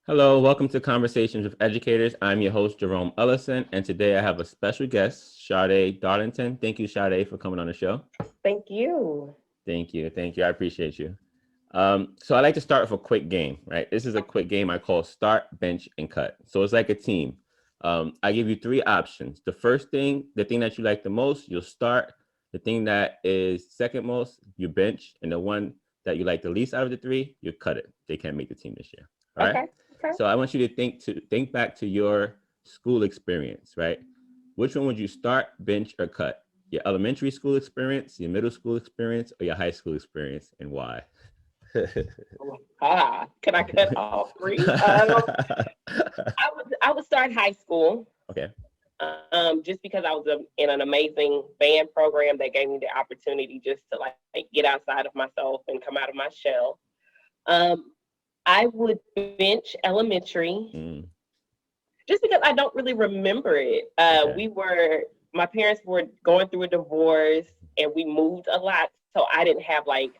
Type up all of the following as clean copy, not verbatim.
Hello, welcome to Conversations with Educators. I'm your host, Jerome Ellison, and today I have a special guest, Sade Darlington. Thank you, Sade, for coming on the show. Thank you. Thank you. Thank you. I appreciate you. So I like to start with a quick game, right? This is a quick game I call Start, Bench, and Cut. So it's like a team. I give you three options. The first thing, the thing that you like the most, you'll start. The thing that is second most, you bench. And the one that you like the least out of the three, you cut it. They can't make the team this year. All right. Okay. Okay. So I want you to think back to your school experience, right? Which one would you start, bench, or cut? Your elementary school experience, your middle school experience, or your high school experience, and why? Can I cut all three? I would start high school. Okay. Just because I was in an amazing band program that gave me the opportunity just to like get outside of myself and come out of my shell. I would bench elementary just because I don't really remember it. My parents were going through a divorce and we moved a lot. So I didn't have like,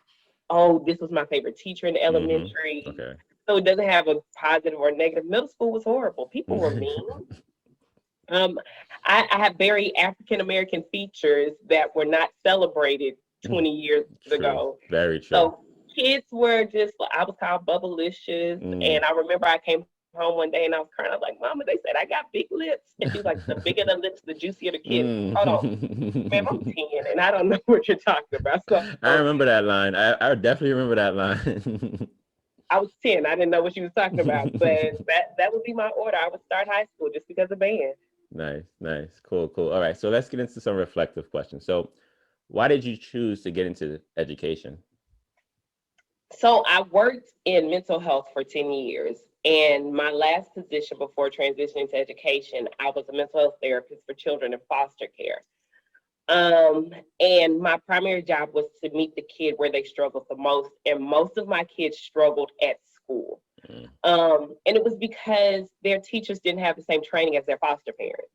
oh, this was my favorite teacher in elementary. Okay. So it doesn't have a positive or negative. Middle school was horrible. People were mean. I have very African American features that were not celebrated 20 years ago. Very true. So kids were just, I was called Bubblicious. And I remember I came home one day and I was crying. I was like, Mama, they said I got big lips. And she's like, the bigger the lips, the juicier the kids. Hold on. Man, I'm 10 and I don't know what you're talking about. So I remember that line. I definitely remember that line. I was 10. I didn't know what she was talking about. But that would be my order. I would start high school just because of band. Nice. Cool. All right. So let's get into some reflective questions. So why did you choose to get into education? So I worked in mental health for 10 years. And my last position before transitioning to education, I was a mental health therapist for children in foster care. And my primary job was to meet the kid where they struggled the most. And most of my kids struggled at school. And it was because their teachers didn't have the same training as their foster parents.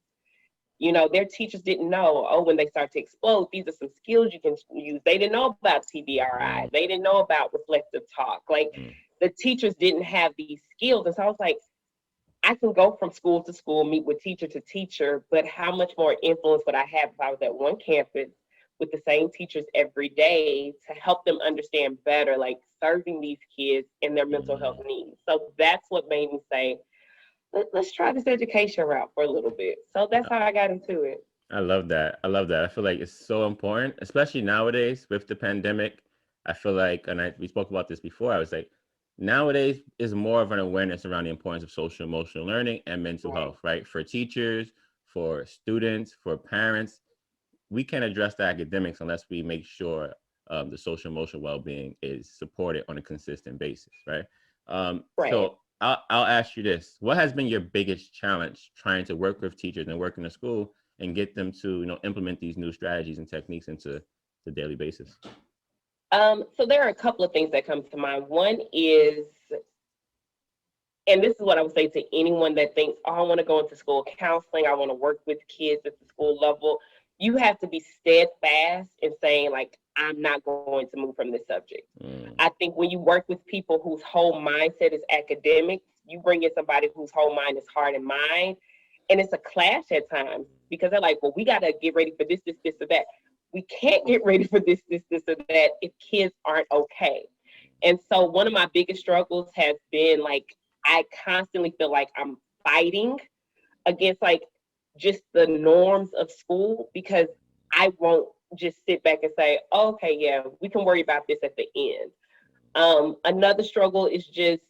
You know, their teachers didn't know, when they start to explode, these are some skills you can use. They didn't know about TBRI. They didn't know about reflective talk. Like the teachers didn't have these skills. And so I was like, I can go from school to school, meet with teacher to teacher, but how much more influence would I have if I was at one campus with the same teachers every day to help them understand better, like serving these kids and their mental health needs. So that's what made me say, let's try this education route for a little bit. So that's how I got into it. I love that. I feel like it's so important, especially nowadays with the pandemic. I feel like, we spoke about this before, I was like, nowadays is more of an awareness around the importance of social emotional learning and mental health, right? For teachers, for students, for parents. We can't address the academics unless we make sure the social emotional well-being is supported on a consistent basis, right? So I'll ask you this. What has been your biggest challenge trying to work with teachers and work in the school and get them to, implement these new strategies and techniques into the daily basis? So there are a couple of things that come to mind. One is, and this is what I would say to anyone that thinks, I want to go into school counseling, I want to work with kids at the school level. You have to be steadfast in saying, like, I'm not going to move from this subject. I think when you work with people whose whole mindset is academics, you bring in somebody whose whole mind is heart and mind. And it's a clash at times because they're like, well, we got to get ready for this, or that. We can't get ready for this, or that if kids aren't okay. And so one of my biggest struggles has been like, I constantly feel like I'm fighting against like just the norms of school because I won't just sit back and say, oh, okay, yeah, we can worry about this at the end. Another struggle is just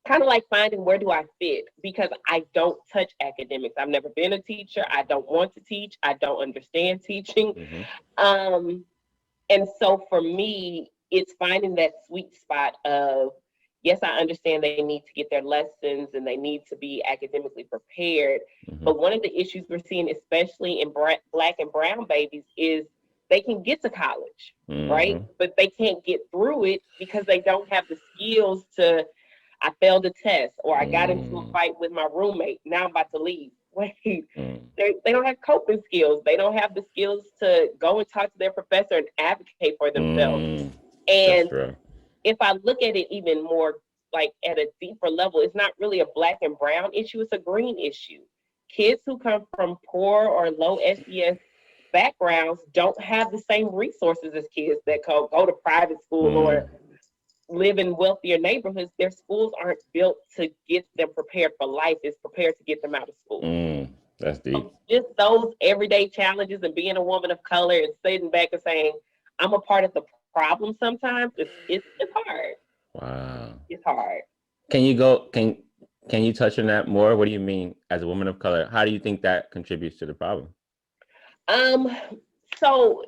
kind of like finding where do I fit because I don't touch academics. I've never been a teacher. I don't want to teach. I don't understand teaching. And so for me, it's finding that sweet spot of, yes, I understand they need to get their lessons and they need to be academically prepared. But one of the issues we're seeing, especially in Black and brown babies, is they can get to college, right? But they can't get through it because they don't have the skills to, I failed a test or I got into a fight with my roommate. Now I'm about to leave. Wait, they don't have coping skills. They don't have the skills to go and talk to their professor and advocate for themselves. And if I look at it even more like at a deeper level, it's not really a black and brown issue, it's a green issue. Kids who come from poor or low SES backgrounds don't have the same resources as kids that go to private school or Mm, live in wealthier neighborhoods. Their schools aren't built to get them prepared for life, it's prepared to get them out of school. mm, that's deep. Just those everyday challenges and being a woman of color and sitting back and saying, I'm a part of the problem sometimes, it's hard. Wow. It's hard. Can you go? Can you touch on that more? What do you mean as a woman of color? How do you think that contributes to the problem? Um, so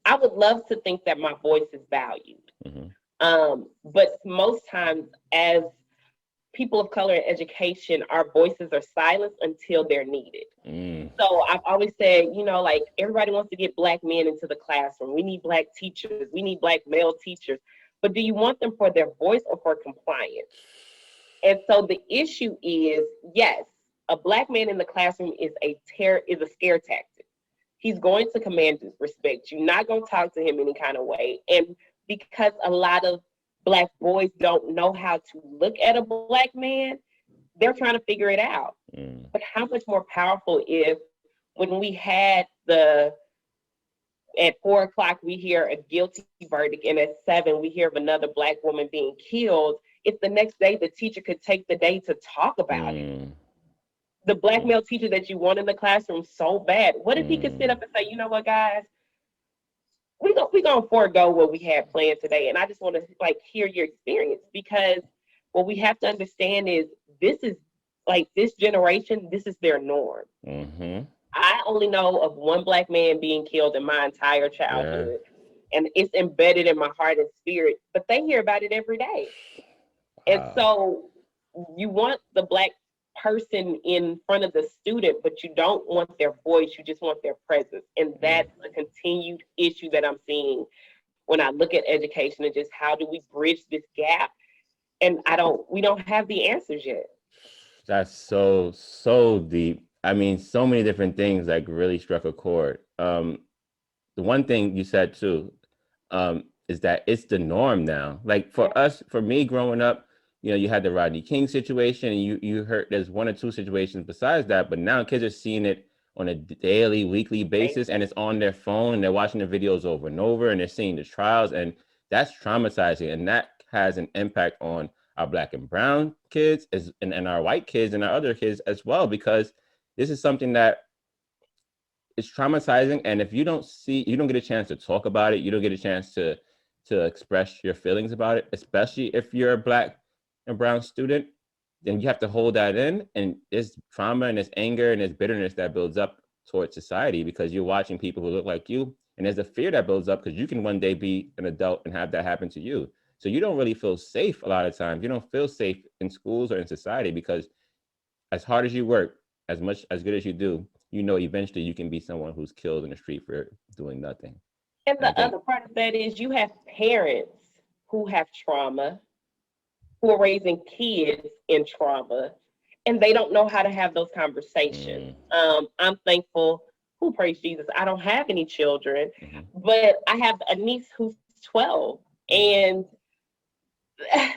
I would love to think that my voice is valued. Hmm. But most times as people of color in education, our voices are silenced until they're needed. Mm, So I've always said, like everybody wants to get black men into the classroom. We need black teachers. We need black male teachers. But do you want them for their voice or for compliance? And so the issue is, yes, a black man in the classroom is a scare tactic. He's going to command respect. You're not going to talk to him any kind of way. And because a lot of black boys don't know how to look at a black man, they're trying to figure it out. mm, But how much more powerful if when we had at 4 o'clock, we hear a guilty verdict, and at 7, we hear of another black woman being killed. If the next day the teacher could take the day to talk about it, mm, the black male teacher that you want in the classroom so bad, what if he could sit mm. up and say, you know what, guys, we gonna forego what we had planned today, and I just want to like hear your experience, because what we have to understand is this is like this generation, this is their norm. Mm-hmm. I only know of one black man being killed in my entire Yeah. childhood, and it's embedded in my heart and spirit, but they hear about it every day. And Wow. so you want the black person in front of the student, but you don't want their voice, you just want their presence. And Mm. that's a continued issue that I'm seeing when I look at education, and just how do we bridge this gap? And we don't have the answers yet. That's so deep. I mean, so many different things like really struck a chord. The one thing you said too, is that it's the norm now. Like for us, for me growing up, you had the Rodney King situation, and you heard there's one or two situations besides that, but now kids are seeing it on a daily, weekly basis, and it's on their phone, and they're watching the videos over and over, and they're seeing the trials, and that's traumatizing, and that has an impact on our black and brown kids and our white kids and our other kids as well, because this is something that it's traumatizing. And if you don't get a chance to talk about it, you don't get a chance to express your feelings about it, especially if you're a black and brown student, then you have to hold that in. And there's trauma and there's anger and there's bitterness that builds up towards society, because you're watching people who look like you. And there's a fear that builds up because you can one day be an adult and have that happen to you. So you don't really feel safe a lot of times. You don't feel safe in schools or in society, because as hard as you work, as much as good as you do, eventually you can be someone who's killed in the street for doing nothing. And And I the think, other part of that is you have parents who have trauma, who are raising kids in trauma, and they don't know how to have those conversations. mm, I'm thankful, who praise Jesus, I don't have any children, mhm, but I have a niece who's 12. mm, And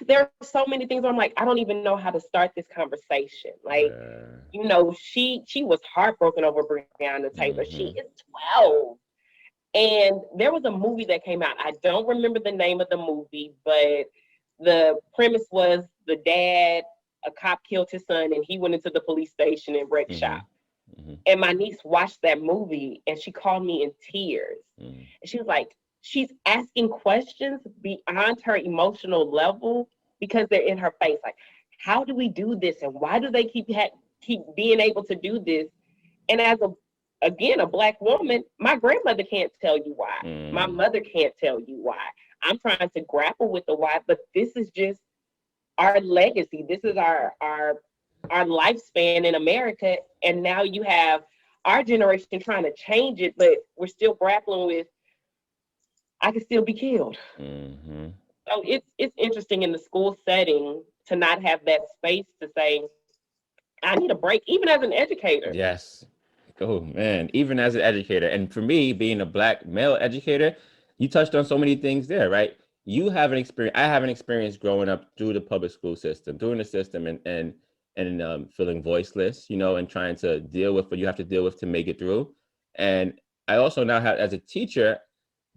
there are so many things where I'm like, I don't even know how to start this conversation. Like, yeah, she was heartbroken over Breonna Taylor. She mhm, is 12. And there was a movie that came out. I don't remember the name of the movie, but the premise was the dad, a cop killed his son, and he went into the police station and wrecked shop. mhm, mhm, And my niece watched that movie and she called me in tears. mhm, And she was like, she's asking questions beyond her emotional level because they're in her face. Like, how do we do this? And why do they keep being able to do this? And as a black woman, my grandmother can't tell you why. My mm, mother can't tell you why. I'm trying to grapple with the why, but this is just our legacy. This is our lifespan in America. And now you have our generation trying to change it, but we're still grappling with I could still be killed. mhm. So it's interesting in the school setting to not have that space to say, I need a break, even as an educator. Yes. Oh man, even as an educator, and for me, being a black male educator, you touched on so many things there, right? you have an experience. I have an experience growing up through the public school system, through the system, and feeling voiceless, and trying to deal with what you have to deal with to make it through. And I also now have, as a teacher,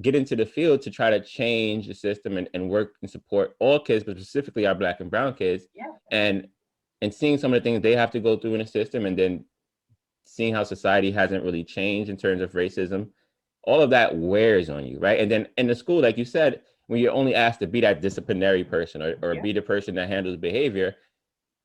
get into the field to try to change the system and work and support all kids, but specifically our Black and brown kids. Yeah. And seeing some of the things they have to go through in the system, and then seeing how society hasn't really changed in terms of racism, all of that wears on you, right? And then in the school, like you said, when you're only asked to be that disciplinary person, or be the person that handles behavior,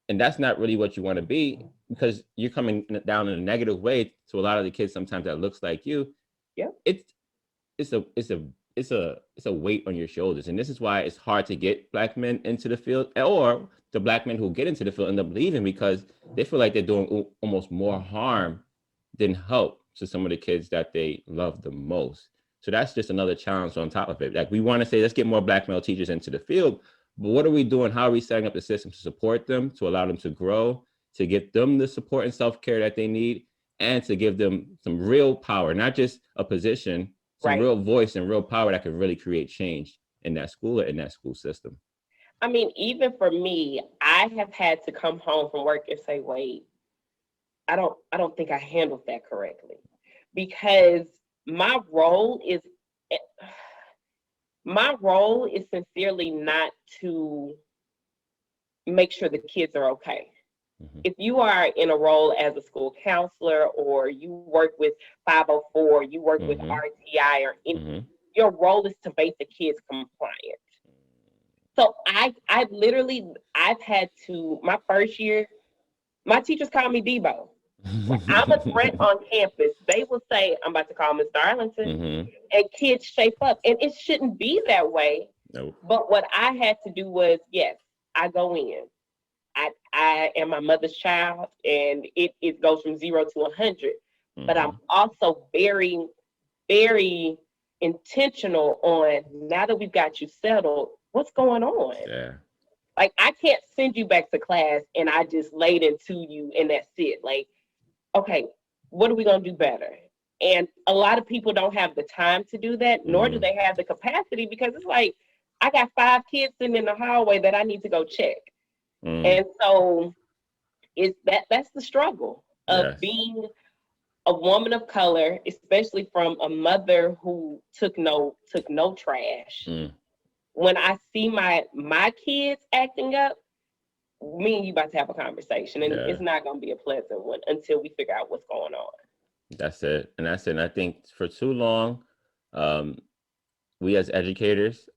and that's not really what you want to be, because you're coming down in a negative way to a lot of the kids sometimes that looks like you. Yeah. It's a weight on your shoulders. And this is why it's hard to get Black men into the field, or the Black men who get into the field end up leaving, because they feel like they're doing almost more harm than help to some of the kids that they love the most. So that's just another challenge on top of it. Like, we want to say, let's get more Black male teachers into the field, but what are we doing? How are we setting up the system to support them, to allow them to grow, to get them the support and self-care that they need, and to give them some real power, not just a position, some real voice and real power that can really create change in that school or in that school system. I mean, even for me, I have had to come home from work and say, wait, I don't think I handled that correctly, because my role is sincerely not to make sure the kids are okay. Mm-hmm. If you are in a role as a school counselor, or you work with 504, you work with RTI, or your role is to make the kids compliant. So I've had to, my first year, my teachers call me Debo. I'm a threat on campus. They will say, I'm about to call Miss Darlington, and kids shape up. And it shouldn't be that way. Nope. But what I had to do was, yes, I go in. I am my mother's child, and it goes from 0 to 100. But I'm also very, very intentional on, now that we've got you settled, what's going on? Yeah. Like, I can't send you back to class and I just laid into you and that's it. Like, okay, what are we going to do better? And a lot of people don't have the time to do that, nor do they have the capacity, because it's like, I got 5 kids sitting in the hallway that I need to go check. And so that's the struggle of being a woman of color, especially from a mother who took no trash. When I see my kids acting up, me and you about to have a conversation, and it's not going to be a pleasant one until we figure out what's going on. That's it. And I think for too long, we as educators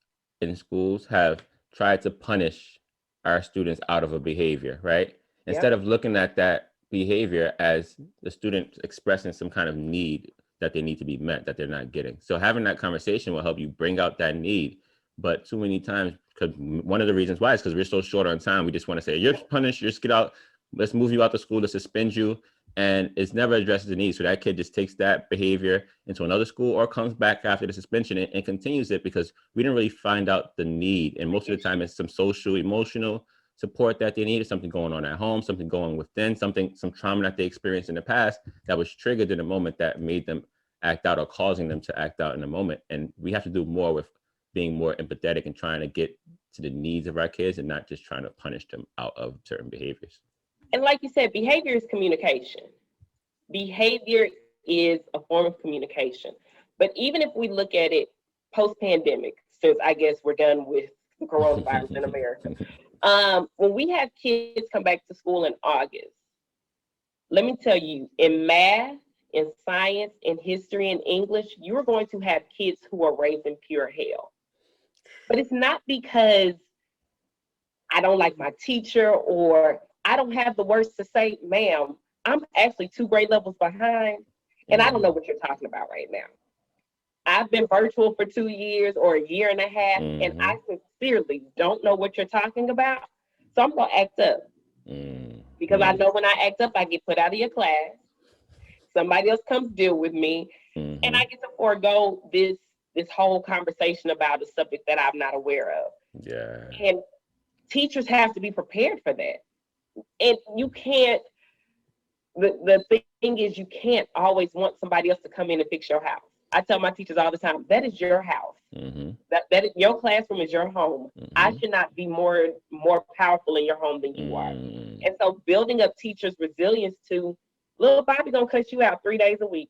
in schools have tried to punish our students out of a behavior, right? Instead of looking at that behavior as the student expressing some kind of need that they need to be met, that they're not getting. So having that conversation will help you bring out that need. But too many times, because one of the reasons why is because we're so short on time, we just want to say, you're punished, you're get out, let's move you out the school, to suspend you. And it's never addresses the need. So that kid just takes that behavior into another school, or comes back after the suspension and continues it, because we didn't really find out the need. And most of the time it's some social, emotional support that they need, something going on at home, something going within, some trauma that they experienced in the past that was triggered in a moment that made them act out, or causing them to act out in a moment. And we have to do more with being more empathetic and trying to get to the needs of our kids, and not just trying to punish them out of certain behaviors. And like you said, behavior is communication. Behavior is a form of communication. But even if we look at it post-pandemic, since I guess we're done with the coronavirus in America, when we have kids come back to school in August, let me tell you, in math, in science, in history, and English, you're going to have kids who are raised in pure hell. But it's not because I don't like my teacher, or I don't have the words to say, ma'am, I'm actually 2 grade levels behind, and I don't know what you're talking about right now. I've been virtual for 2 years or a year and a half, and I sincerely don't know what you're talking about. So I'm going to act up. Because I know when I act up, I get put out of your class. Somebody else comes deal with me, and I get to forego this whole conversation about a subject that I'm not aware of. Yeah. And teachers have to be prepared for that. And you can't, the thing is, you can't always want somebody else to come in and fix your house. I tell my teachers all the time, that is your house. Mm-hmm. That is, your classroom is your home. I Mm-hmm. should not be more powerful in your home than you are. Mm. And so building up teachers' resilience to little Bobby gonna cut you out 3 days a week.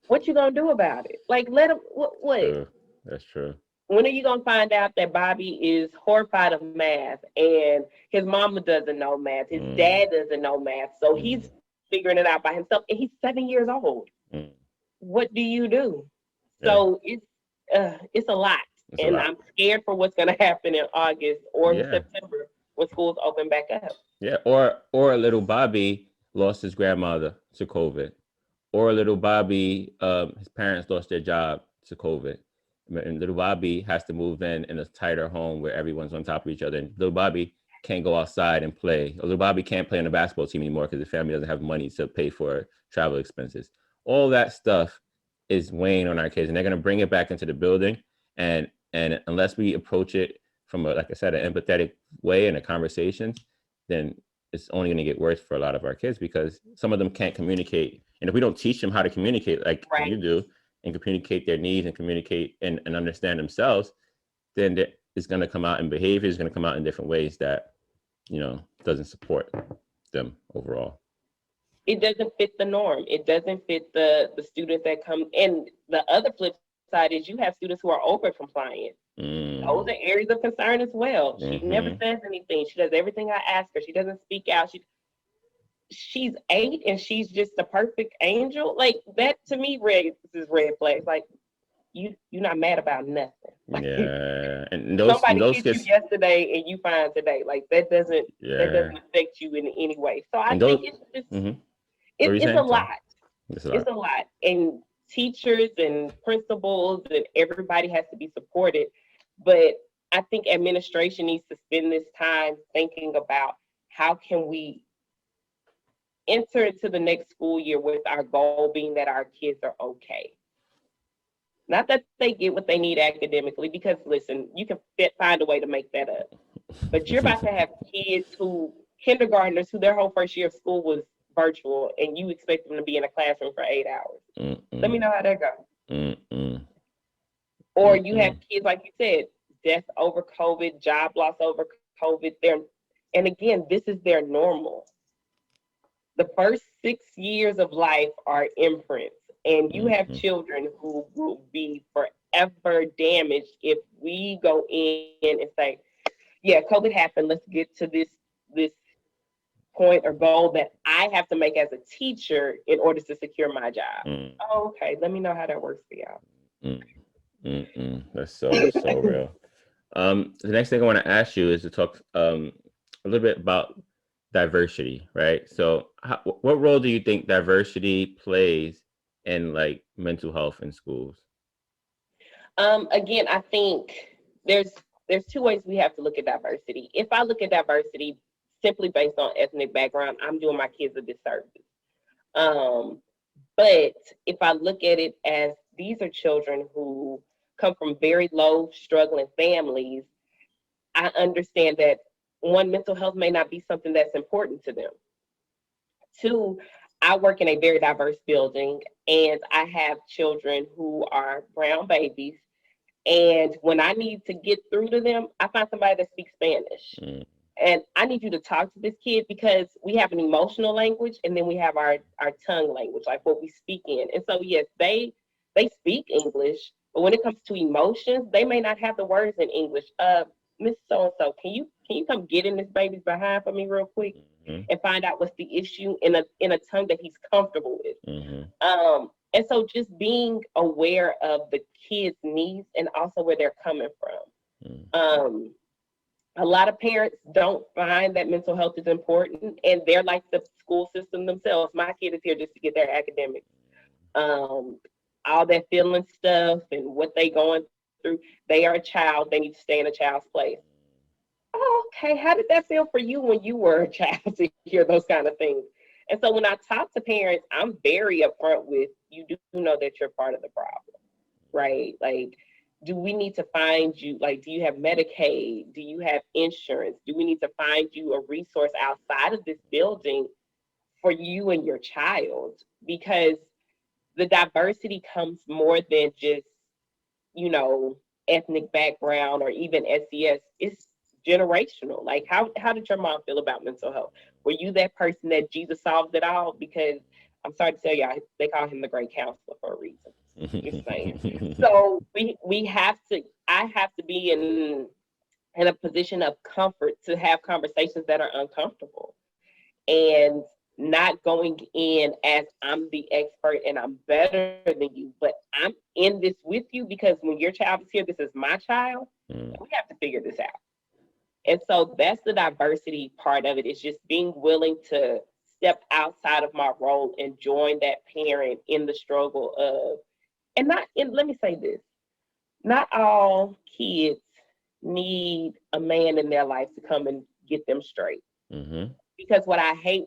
What you gonna do about it? Like let him what? True. That's true. When are you gonna find out that Bobby is horrified of math and his mama doesn't know math, his Mm. dad doesn't know math, so he's Mm. figuring it out by himself, and he's 7 years old. Mm. What do you do? Yeah, So it's a lot, it's a and lot. I'm scared for what's gonna happen in August or in Yeah, September when schools open back up. yeah. Or little Bobby lost his grandmother to COVID, or little Bobby, his parents lost their job to COVID, and little Bobby has to move in a tighter home where everyone's on top of each other, and little Bobby can't go outside and play. Or little Bobby can't play on the basketball team anymore because the family doesn't have money to pay for travel expenses. All that stuff is weighing on our kids, and they're gonna bring it back into the building, and unless we approach it from a, like I said, an empathetic way and a conversations, then it's only going to get worse for a lot of our kids because some of them can't communicate. And if we don't teach them how to communicate like Right. you do and communicate their needs and communicate and understand themselves, then it's going to come out in behavior, it's going to come out in different ways that, doesn't support them overall. It doesn't fit the norm. It doesn't fit the students that come. And the other flip side is you have students who are over compliant. Those Mm. are areas of concern as well. She never Mm-hmm. says anything. She does everything I ask her. She doesn't speak out. She's 8 and she's just a perfect angel. Like that to me, is red flags. Like you're not mad about nothing. Like, Yeah, and those somebody those hit you kids, yesterday and you fine today. Like that yeah, doesn't affect you in any way. So I and think those. it's just Mm-hmm. What were you it's a saying? Sorry, lot. it's a It's lot. a lot. And teachers and principals and everybody has to be supported. But I think administration needs to spend this time thinking about how can we enter into the next school year with our goal being that our kids are okay. Not that they get what they need academically, because listen, you can find a way to make that up. But you're about to have kids kindergartners who their whole first year of school was virtual, and you expect them to be in a classroom for 8 hours. Let me Mm-mm. know how that goes. Mm-mm. Or you have Mm-mm. kids, like you said, death over COVID, job loss over COVID. And again, this is their normal. The first 6 years of life are imprints, and you have Mm-mm. children who will be forever damaged if we go in and say, yeah, COVID happened. Let's get to this point or goal that I have to make as a teacher in order to secure my job. Mm, Oh, okay, let me know how that works for y'all. mm, That's so real. The next thing I want to ask you is to talk a little bit about diversity, right? So, what role do you think diversity plays in like mental health in schools? Again, I think there's there's two ways we have to look at diversity. If I look at diversity simply based on ethnic background, I'm doing my kids a disservice. Um, but if I look at it as these are children who come from very low, struggling families, I understand that one, mental health may not be something that's important to them. Two, I work in a very diverse building and I have children who are brown babies. And when I need to get through to them, I find somebody that speaks Spanish. Mm, And I need you to talk to this kid because we have an emotional language and then we have our tongue language, like what we speak in. And so yes, they speak English, but when it comes to emotions, they may not have the words in English. Miss So and so, can you come get in this baby's behind for me real quick mhm, and find out what's the issue in a tongue that he's comfortable with. mhm, And so just being aware of the kids' needs and also where they're coming mm, from. A lot of parents don't find that mental health is important, and they're like the school system themselves. My kid is here just to get their academics. Um, all that feeling stuff and what they going through. They are a child. They need to stay in a child's place. Oh, okay. How did that feel for you when you were a child to hear those kind of things? And so when I talk to parents, I'm very upfront with you do know that you're part of the problem, right? Like, do we need to find you? Like, do you have Medicaid? Do you have insurance? Do we need to find you a resource outside of this building for you and your child? Because the diversity comes more than just, you know, ethnic background or even SES. It's generational. Like, how did your mom feel about mental health? Were you that person that Jesus solved it all? Because I'm sorry to tell y'all, they call him the great counselor for a reason. Just saying. So we have to. I have to be in a position of comfort to have conversations that are uncomfortable, and not going in as I'm the expert and I'm better than you, but I'm in this with you because when your child is here, this is my child. And we have to figure this out. And so that's the diversity part of it, is just being willing to step outside of my role and join that parent in the struggle of, and not, and let me say this, not all kids need a man in their life to come and get them straight. Mm-hmm. Because what I hate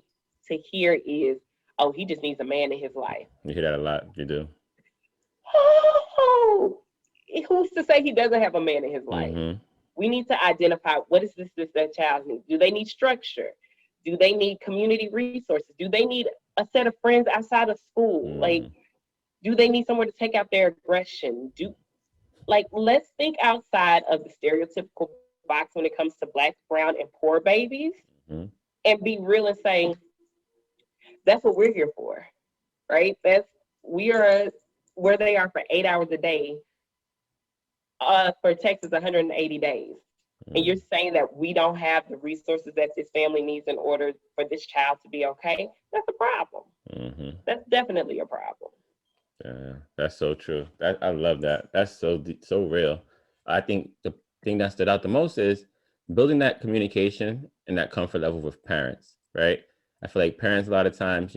to hear is, oh, he just needs a man in his life. You hear that a lot. You do. Oh, who's to say he doesn't have a man in his life? Mm-hmm. We need to identify, what is this that child needs? Do they need structure? Do they need community resources? Do they need a set of friends outside of school? Mm-hmm. Like, do they need somewhere to take out their aggression? Let's think outside of the stereotypical box when it comes to Black, brown, and poor babies, Mm-hmm. and be real and say, that's what we're here for, right? We are where they are for 8 hours a day, for Texas, 180 days. Mm-hmm. And you're saying that we don't have the resources that this family needs in order for this child to be okay? That's a problem. Mm-hmm. That's definitely a problem. Yeah, that's so true. I love that. That's so real. I think the thing that stood out the most is building that communication and that comfort level with parents, right? I feel like parents a lot of times,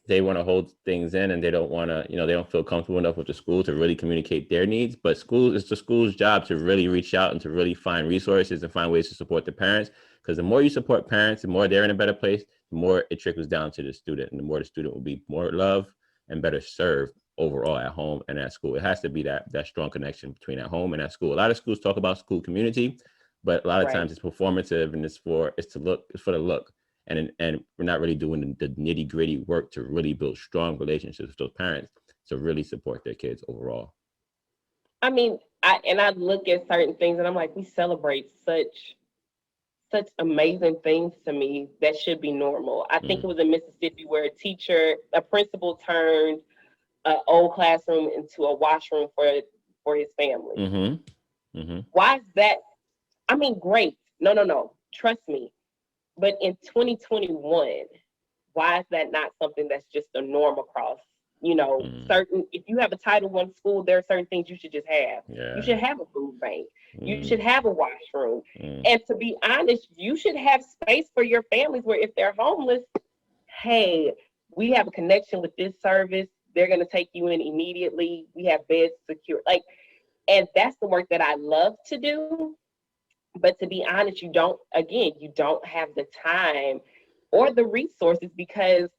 they want to hold things in and they don't want to, they don't feel comfortable enough with the school to really communicate their needs. But it's the school's job to really reach out and to really find resources and find ways to support the parents. Because the more you support parents, the more they're in a better place, the more it trickles down to the student, and the more the student will be more loved and better served overall at home and at school. It has to be that strong connection between at home and at school. A lot of schools talk about school community, but a lot of times it's performative and it's for the look. And we're not really doing the nitty gritty work to really build strong relationships with those parents to really support their kids overall. I mean, I look at certain things and I'm like, we celebrate such amazing things to me that should be normal. I think it was in Mississippi where a principal turned an old classroom into a washroom for his family. Mm-hmm. Mm-hmm. Why is that? I mean, great. No. Trust me. But in 2021, why is that not something that's just a norm across? If you have a Title I school, there are certain things you should just have. Yeah. You should have a food bank. You should have a washroom. And to be honest, you should have space for your families where if they're homeless, hey, we have a connection with this service. They're going to take you in immediately. We have beds secure. And that's the work that I love to do. But to be honest, you don't have the time or the resources because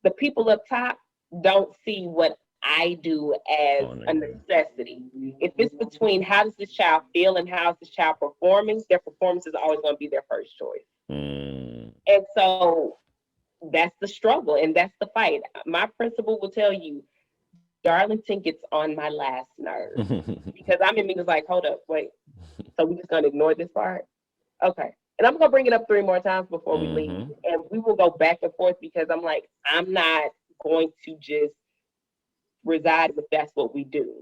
the people up top don't see what I do as a necessity. If it's between how does this child feel and how is this child performing, their performance is always going to be their first choice. And so that's the struggle and that's the fight. My principal will tell you, Darlington gets on my last nerve because I'm in meetings like, hold up, wait. So we're just going to ignore this part? Okay. And I'm going to bring it up 3 more times before we leave. And we will go back and forth because I'm like, I'm not going to just reside with that's what we do.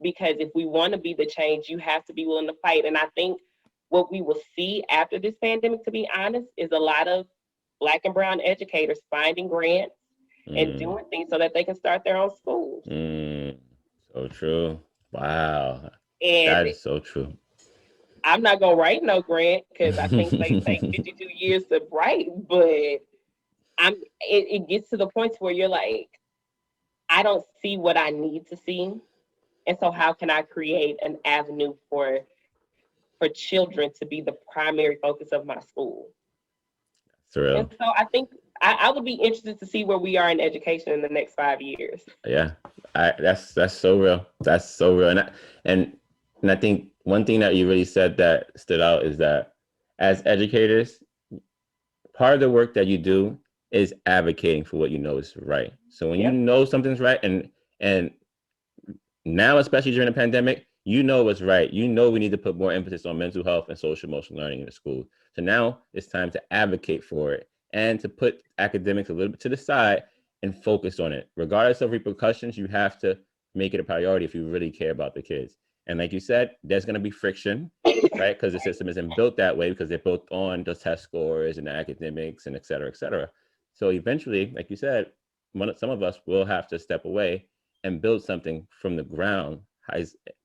Because if we want to be the change, you have to be willing to fight. And I think what we will see after this pandemic, to be honest, is a lot of Black and brown educators finding grants and doing things so that they can start their own schools. So true. Wow. And that is so true. I'm not going to write no grant because I think they take 52 years to write, but it gets to the point where you're like, I don't see what I need to see. And so how can I create an avenue for children to be the primary focus of my school? Surreal. And so I think I would be interested to see where we are in education in the next 5 years. Yeah, that's so real. That's so real. And I think one thing that you really said that stood out is that as educators, part of the work that you do, is advocating for what you know is right. So when you Yep. know something's right, and now, especially during the pandemic, you know what's right. You know we need to put more emphasis on mental health and social emotional learning in the school. So now it's time to advocate for it and to put academics a little bit to the side and focus on it. Regardless of repercussions, you have to make it a priority if you really care about the kids. And like you said, there's going to be friction, right? Because the system isn't built that way, because they're built on the test scores and the academics and et cetera, et cetera. So eventually, like you said, some of us will have to step away and build something from the ground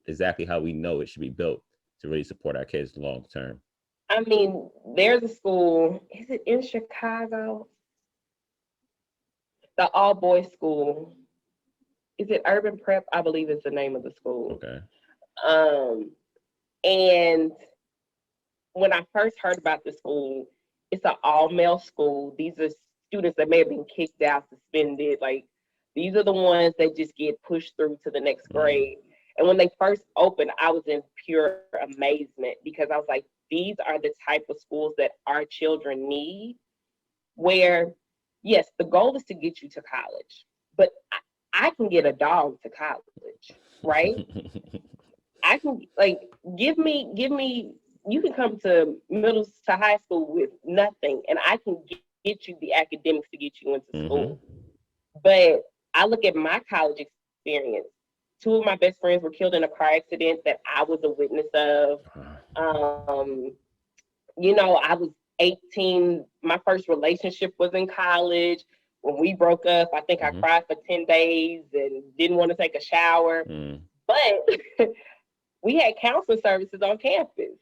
exactly how we know it should be built to really support our kids long term. I mean, there's a school, is it in Chicago? The all boys school. Is it Urban Prep? I believe is the name of the school. Okay. And when I first heard about the school, it's an all male school. These are students that may have been kicked out, suspended. Like, these are the ones that just get pushed through to the next grade. And when they first opened, I was in pure amazement, because I was like, these are the type of schools that our children need, where, yes, the goal is to get you to college, but I can get a dog to college, right? I can, like, give me, you can come to middle to high school with nothing, and I can get you the academics to get you into school. But I look at my college experience. Two of my best friends were killed in a car accident that I was a witness of. I was 18. My first relationship was in college. When we broke up, I think I cried for 10 days and didn't want to take a shower. But we had counseling services on campus.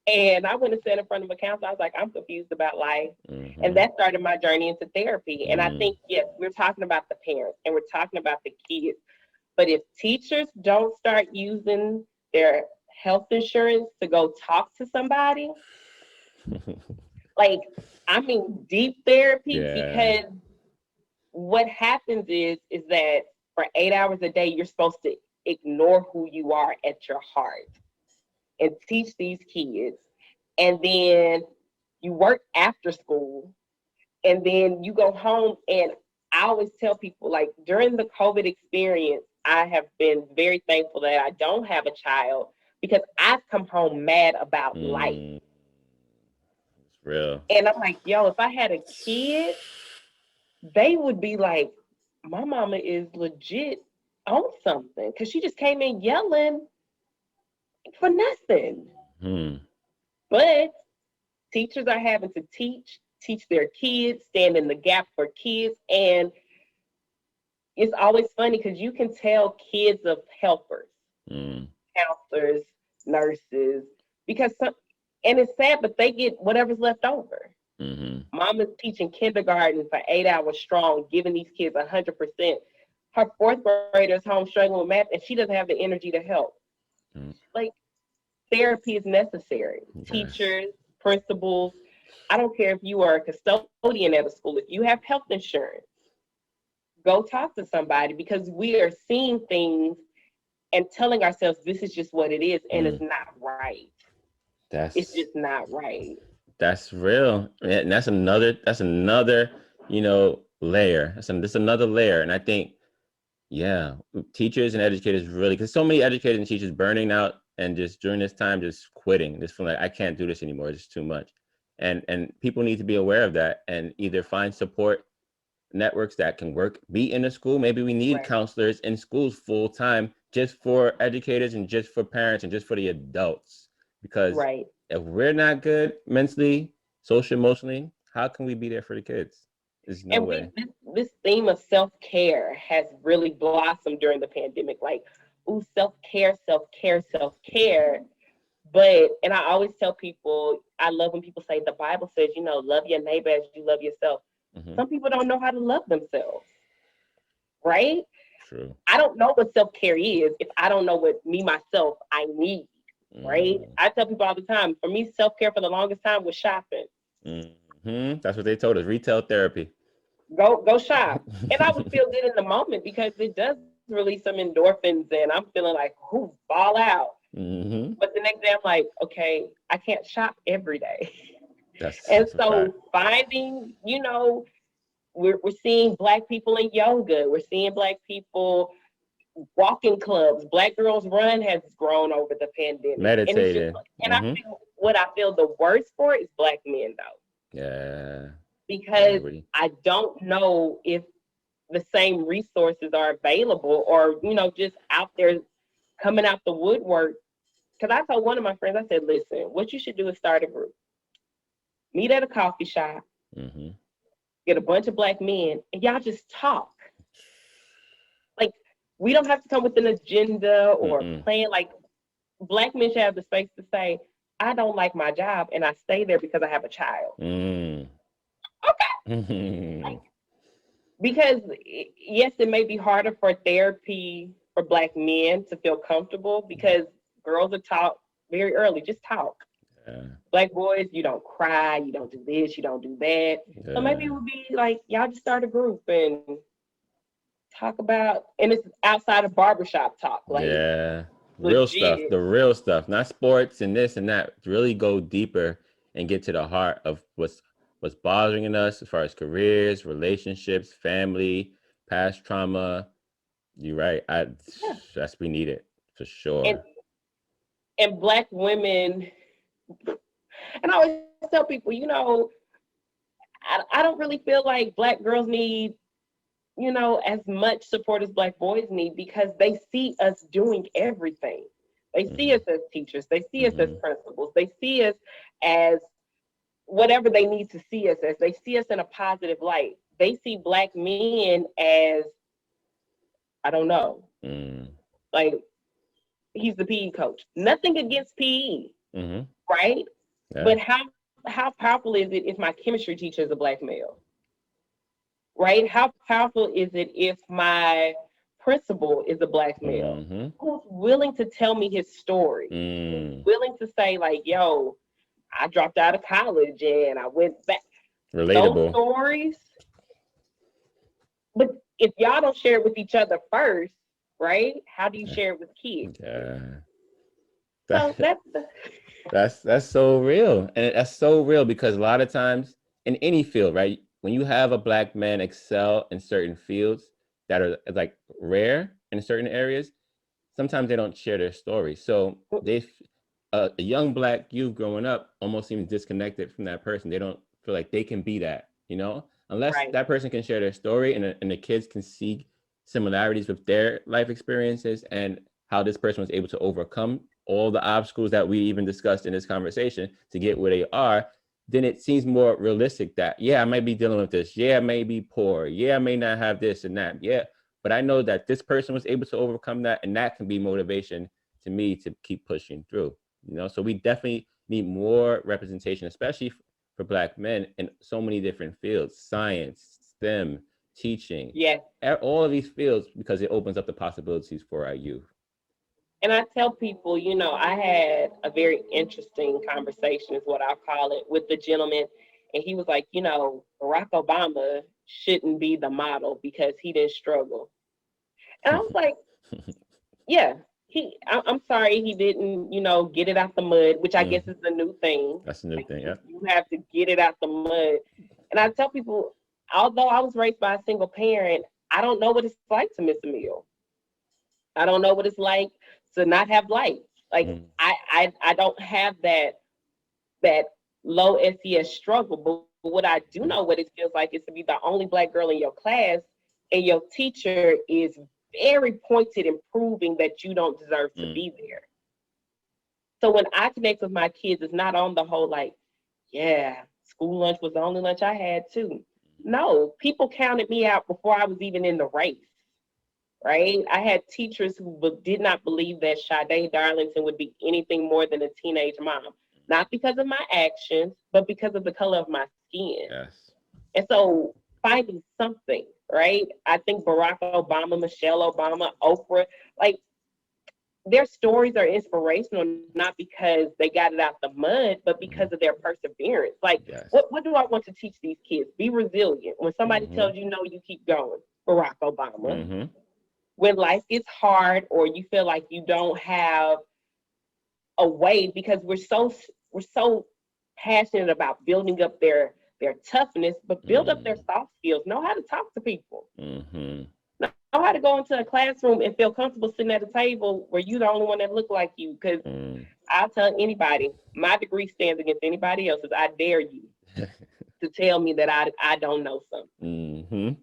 And I went and sat in front of a counselor. I was like, I'm confused about life. And that started my journey into therapy. And I think, yes, we're talking about the parents and we're talking about the kids. But if teachers don't start using their health insurance to go talk to somebody, like, I mean, deep therapy, because what happens is that for 8 hours a day, you're supposed to ignore who you are at your heart and teach these kids. And then you work after school, and then you go home. And I always tell people, like, during the COVID experience, I have been very thankful that I don't have a child, because I've come home mad about life. It's real. And I'm like, yo, if I had a kid, they would be like, my mama is legit on something, because she just came in yelling for nothing. But teachers are having to teach their kids, stand in the gap for kids. And it's always funny, because you can tell kids of helpers, counselors, nurses, because and it's sad, but they get whatever's left over. Mama's teaching kindergarten for 8 hours strong, giving these kids 100%. Her fourth grader's home struggling with math, and she doesn't have the energy to help. Like, therapy is necessary. Teachers, principals, I don't care if you are a custodian at a school, if you have health insurance, go talk to somebody, because we are seeing things and telling ourselves this is just what it is, and it's not right. It's just not right. That's real. And that's another layer. That's another layer. And I think, teachers and educators really, because so many educators and teachers burning out and just during this time just quitting, just feeling like, I can't do this anymore, it's too much. And people need to be aware of that and either find support networks that can work, be in a school. Maybe we need counselors in schools full time, just for educators and just for parents and just for the adults. Because if we're not good mentally, social, emotionally, how can we be there for the kids? There's no way. This theme of self-care has really blossomed during the pandemic. Like, ooh, self-care, self-care, self-care. But, and I always tell people, I love when people say the Bible says, love your neighbor as you love yourself. Some people don't know how to love themselves, right? True. I don't know what self-care is if I don't know what me, myself, I need, right? I tell people all the time, for me, self-care for the longest time was shopping. That's what they told us, retail therapy. Go shop. And I would feel good in the moment, because it does release some endorphins, and I'm feeling like, whoo, ball out. But the next day I'm like, okay, I can't shop every day. And so finding, we're seeing Black people in yoga. We're seeing Black people walking clubs. Black Girls Run has grown over the pandemic, and it's just, Meditating. and I feel the worst for is Black men though, Yeah. because I don't know if the same resources are available, or just out there coming out the woodwork. Because I told one of my friends, I said, listen, what you should do is start a group, meet at a coffee shop, get a bunch of Black men, and y'all just talk. Like, we don't have to come with an agenda or plan. Like, Black men should have the space to say, I don't like my job and I stay there because I have a child. Okay. Because yes, it may be harder for therapy for Black men to feel comfortable, because girls are taught very early, just talk. Black boys, you don't cry, you don't do this, you don't do that. So maybe it would be like, y'all just start a group and talk about, and it's outside of barbershop talk. Like, real stuff, the real stuff, not sports and this and that. Really go deeper and get to the heart of what's bothering us as far as careers, relationships, family, past trauma. You're right. That's, we need it for sure. And Black women, and I always tell people, I don't really feel like Black girls need, as much support as Black boys need, because they see us doing everything. They see us as teachers. They see us as principals. They see us as whatever they need to see us as. They see us in a positive light. They see Black men as, I don't know, like, he's the PE coach. Nothing against PE, right? Yeah. But how powerful is it if my chemistry teacher is a Black male? Right? How powerful is it if my principal is a Black male who's willing to tell me his story, who's willing to say, like, yo, I dropped out of college and I went back. Relatable. Those stories. But if y'all don't share it with each other first, right? How do you share it with kids? That's so real. And that's so real, because a lot of times in any field, right, when you have a Black man excel in certain fields that are like rare in certain areas, sometimes they don't share their story. So a young Black youth growing up almost seems disconnected from that person. They don't feel like they can be that, unless that person can share their story, and the kids can see similarities with their life experiences and how this person was able to overcome all the obstacles that we even discussed in this conversation to get where they are. Then it seems more realistic that, I might be dealing with this. I may be poor. I may not have this and that. But I know that this person was able to overcome that, and that can be motivation to me to keep pushing through. So we definitely need more representation, especially for Black men in so many different fields: science, STEM, teaching, all of these fields, because it opens up the possibilities for our youth. And I tell people, I had a very interesting conversation, is what I'll call it, with the gentleman. And he was like, Barack Obama shouldn't be the model because he didn't struggle. And I was like, I'm sorry he didn't, get it out the mud, which I guess is the new thing. That's the new thing, yeah. You have to get it out the mud. And I tell people, although I was raised by a single parent, I don't know what it's like to miss a meal. I don't know what it's like to not have lights. Like, I don't have that low SES struggle. But what I do know what it feels like is to be the only Black girl in your class, and your teacher is very pointed in proving that you don't deserve to be there. So when I connect with my kids, it's not on the whole like, school lunch was the only lunch I had too. No, people counted me out before I was even in the race. Right? I had teachers who did not believe that Sade Darlington would be anything more than a teenage mom. Not because of my actions, but because of the color of my skin. Yes. And so finding something, right? I think Barack Obama, Michelle Obama, Oprah, like, their stories are inspirational, not because they got it out the mud, but because of their perseverance. Like, what do I want to teach these kids? Be resilient. When somebody tells you no, you keep going. Barack Obama. When life gets hard, or you feel like you don't have a way, because we're so passionate about building up their their toughness, but build up their soft skills. Know how to talk to people. Mm-hmm. Know how to go into a classroom and feel comfortable sitting at a table where you're the only one that look like you. Because I'll tell anybody, my degree stands against anybody else's. I dare you to tell me that I don't know something. Mm-hmm.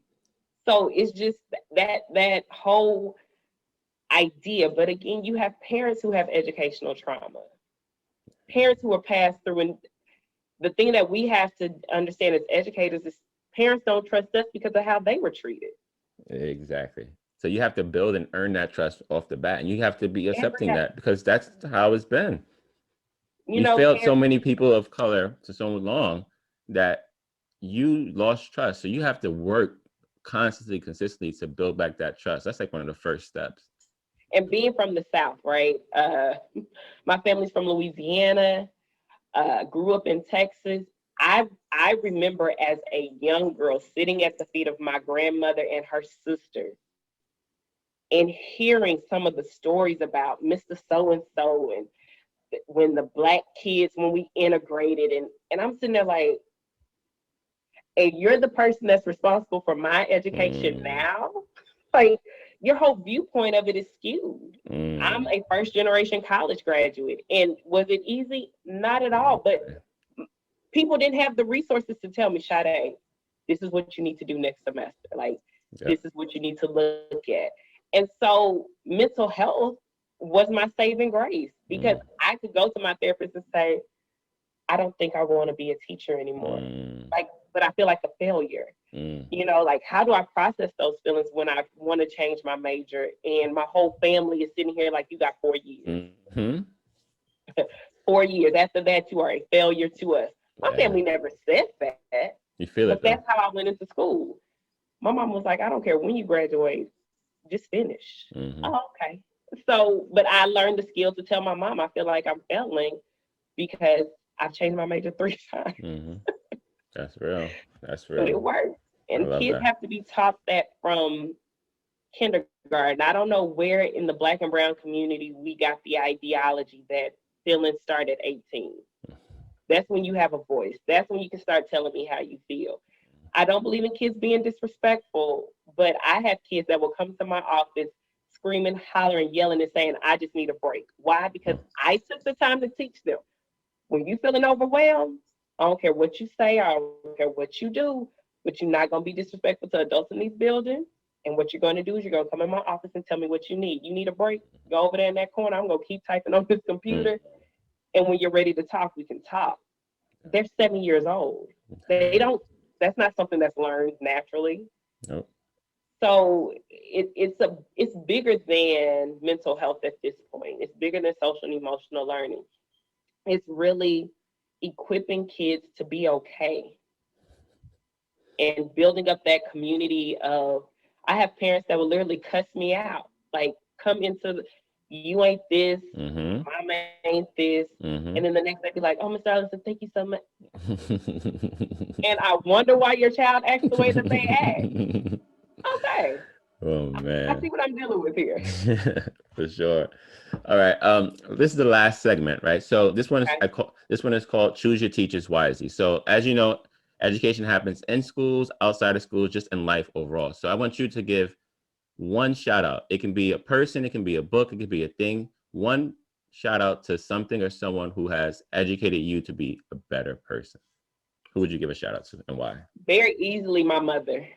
So it's just that whole idea. But again, you have parents who have educational trauma, parents who are passed through. And the thing that we have to understand as educators is parents don't trust us because of how they were treated. Exactly. So you have to build and earn that trust off the bat, and you have to be Every accepting day. that because that's how it's been. You We know, failed so parents, many people of color for so long that you lost trust. So you have to work constantly, consistently to build back that trust. That's like one of the first steps. and being from the South, right? My family's from Louisiana, grew up in Texas. I remember as a young girl sitting at the feet of my grandmother and her sisters and hearing some of the stories about Mr. So and so and when the black kids, when we integrated, and I'm sitting there like, and you're the person that's responsible for my education now. Like, your whole viewpoint of it is skewed. I'm a first generation college graduate, and was it easy? Not at all. But people didn't have the resources to tell me, Sade, this is what you need to do next semester. Like, this is what you need to look at. And so mental health was my saving grace because I could go to my therapist and say, I don't think I want to be a teacher anymore. Like, but I feel like a failure. You know, like, how do I process those feelings when I want to change my major and my whole family is sitting here like, you got 4 years. 4 years. After that, you are a failure to us. My family never said that. You feel but it though. that's how I went into school. My mom was like, I don't care when you graduate, just finish. Oh, okay. So, but I learned the skill to tell my mom I feel like I'm failing because I've changed my major 3 times. That's real. That's But it real. worked. I And love kids that. have to be taught that from kindergarten. I don't know where in the Black and brown community we got the ideology that feelings start at 18. That's when you have a voice. That's when you can start telling me how you feel. I don't believe in kids being disrespectful, but I have kids that will come to my office screaming, hollering, yelling, and saying, I just need a break. Why? Because I took the time to teach them. When you're feeling overwhelmed, I don't care what you say, I don't care what you do, but you're not going to be disrespectful to adults in these buildings. And what you're going to do is you're going to come in my office and tell me what you need. You need a break? Go over there in that corner. I'm going to keep typing on this computer. And when you're ready to talk, we can talk. They're 7 years old. They don't, that's not something that's learned naturally. Nope. So it's bigger than mental health at this point. It's bigger than social and emotional learning. It's really equipping kids to be okay and building up that community of, I have parents that will literally cuss me out. Like, come into the, you ain't this, mama ain't this. And then the next day be like, oh, Mr. Darlington, thank you so much. And I wonder why your child acts the way that they act. Okay. Oh man. I see what I'm dealing with here. For sure. All right. This is the last segment, right? So this one is called Choose Your Teachers Wisely. So as you know, education happens in schools, outside of schools, just in life overall. So I want you to give one shout out. It can be a person, it can be a book, it could be a thing. One shout out to something or someone who has educated you to be a better person. Who would you give a shout out to and why? Very easily, my mother.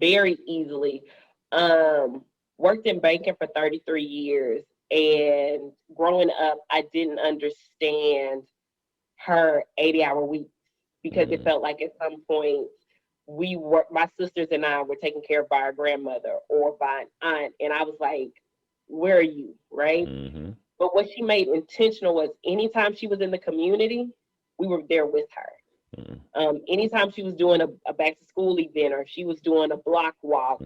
Very easily. Worked in banking for 33 years. And growing up, I didn't understand her 80-hour week because it felt like at some point my sisters and I were taken care of by our grandmother or by an aunt. And I was like, where are you? Right. But what she made intentional was anytime she was in the community, we were there with her. Anytime she was doing a back to school event or she was doing a block walk,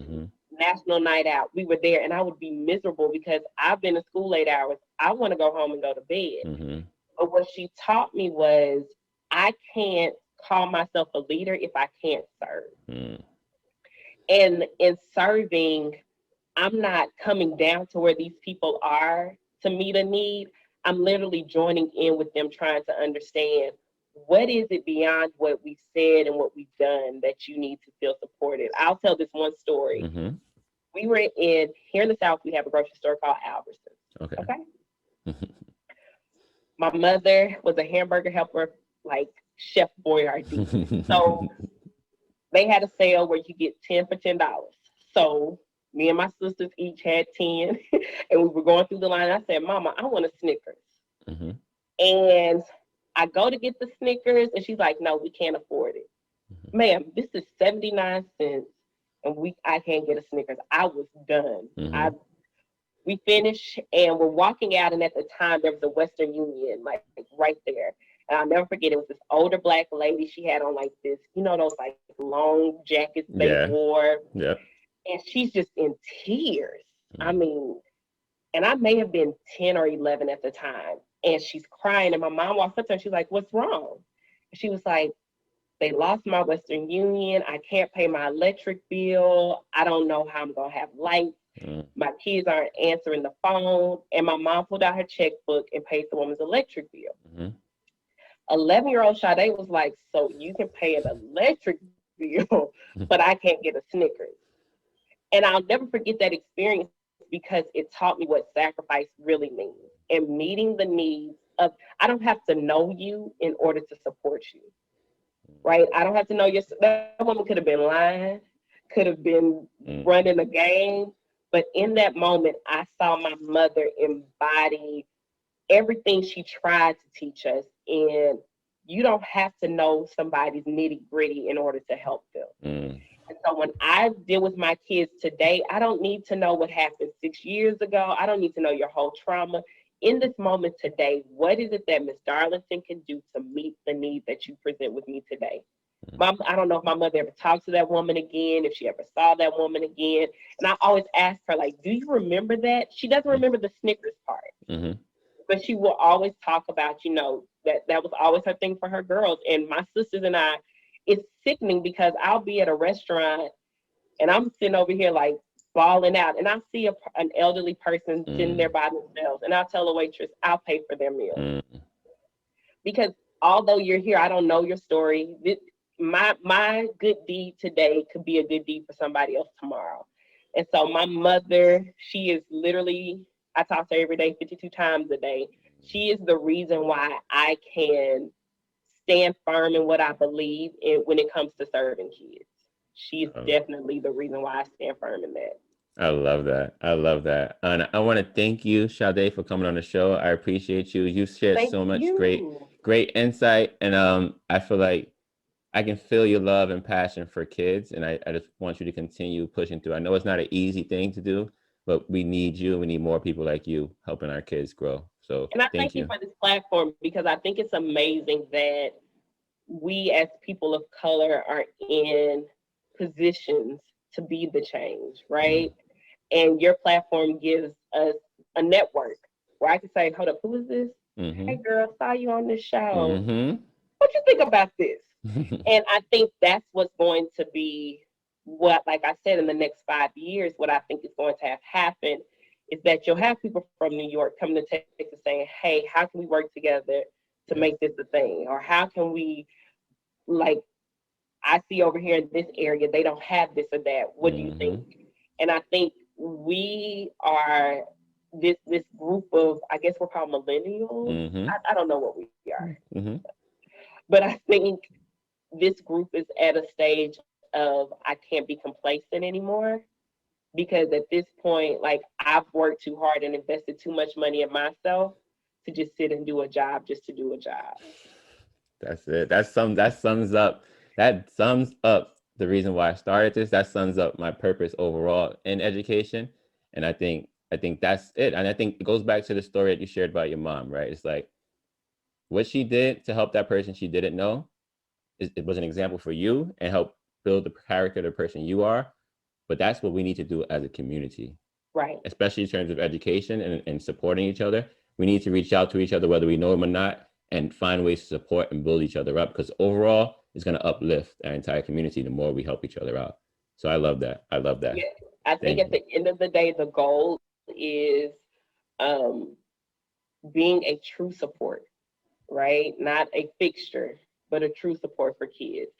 national night out, we were there. And I would be miserable because I've been in school late hours. I want to go home and go to bed. But what she taught me was I can't call myself a leader if I can't serve. And in serving, I'm not coming down to where these people are to meet a need. I'm literally joining in with them, trying to understand what is it beyond what we said and what we've done that you need to feel supported? I'll tell this one story. Mm-hmm. We were here in the South, we have a grocery store called Albertsons. Okay. Okay. My mother was a hamburger helper, like Chef Boyardee. So they had a sale where you get 10 for $10. So me and my sisters each had 10, and we were going through the line. I said, Mama, I want a Snickers. Mm-hmm. And I go to get the Snickers, and she's like, no, we can't afford it. Mm-hmm. Ma'am, this is 79 cents, and I can't get a Snickers. I was done. Mm-hmm. We finished, and we're walking out, and at the time, there was a Western Union, like right there. And I'll never forget, it was this older Black lady. She had on like this, those like long jackets they wore. Yeah. And she's just in tears. Mm-hmm. I mean, and I may have been 10 or 11 at the time. And she's crying. And my mom walks up to her. She's like, what's wrong? And she was like, they lost my Western Union. I can't pay my electric bill. I don't know how I'm going to have lights. Mm-hmm. My kids aren't answering the phone. And my mom pulled out her checkbook and paid the woman's electric bill. Mm-hmm. 11-year-old Sade was like, so you can pay an electric bill, but I can't get a Snickers. And I'll never forget that experience because it taught me what sacrifice really means and meeting the needs of, I don't have to know you in order to support you, right? I don't have to know that woman could have been lying, could have been running a game. But in that moment, I saw my mother embody everything she tried to teach us. And you don't have to know somebody's nitty gritty in order to help them. And so when I deal with my kids today, I don't need to know what happened 6 years ago. I don't need to know your whole trauma. In this moment today, what is it that Miss Darlington can do to meet the need that you present with me today? I don't know if my mother ever talked to that woman again, if she ever saw that woman again. And I always ask her, like, do you remember that? She doesn't remember the Snickers part. Mm-hmm. But she will always talk about, that was always her thing for her girls. And my sisters and I, it's sickening because I'll be at a restaurant and I'm sitting over here like bawling out, and I see an elderly person sitting there by themselves, and I'll tell the waitress, I'll pay for their meal. Because although you're here, I don't know your story. My good deed today could be a good deed for somebody else tomorrow. And so my mother, she is literally, I talk to her every day, 52 times a day. She is the reason why I can stand firm in what I believe in when it comes to serving kids. She is definitely the reason why I stand firm in that. I love that. I love that. And I want to thank you, Sade, for coming on the show. I appreciate you. You shared so much great insight. And I feel like I can feel your love and passion for kids. And I just want you to continue pushing through. I know it's not an easy thing to do, but we need you. We need more people like you helping our kids grow. So and I thank you for this platform, because I think it's amazing that we as people of color are in positions to be the change, right? And your platform gives us a network where I can say, hold up, who is this? Hey girl, saw you on this show. What you think about this? And I think that's what's going to be what, like I said, in the next 5 years, what I think is going to have happened is that you'll have people from New York coming to Texas saying, hey, how can we work together to make this a thing? Or how can we, like, I see over here in this area, they don't have this or that. What do you think? And I think we are this group of, I guess we're called millennials. I don't know what we are. But I think this group is at a stage of, I can't be complacent anymore. Because at this point, like, I've worked too hard and invested too much money in myself to just sit and do a job just to do a job. That's it. That sums up the reason why I started this. That sums up my purpose overall in education. And I think that's it. And I think it goes back to the story that you shared about your mom, right? It's like what she did to help that person she didn't know. It was an example for you and help build the character of the person you are. But that's what we need to do as a community, right? Especially in terms of education and supporting each other. We need to reach out to each other, whether we know them or not, and find ways to support and build each other up, because overall, it's going to uplift our entire community the more we help each other out. So I love that. Yeah, I think at the end of the day, the goal is being a true support, right? Not a fixture, but a true support for kids.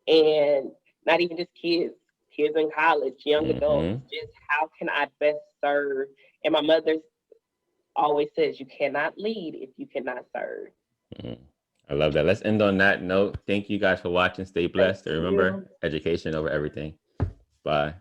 And not even just kids in college, young adults, Mm-hmm. just how can I best serve? And my mother always says, you cannot lead if you cannot serve. Mm-hmm. I love that. Let's end on that note. Thank you guys for watching. Stay Thank blessed. And remember, you. education over everything. Bye.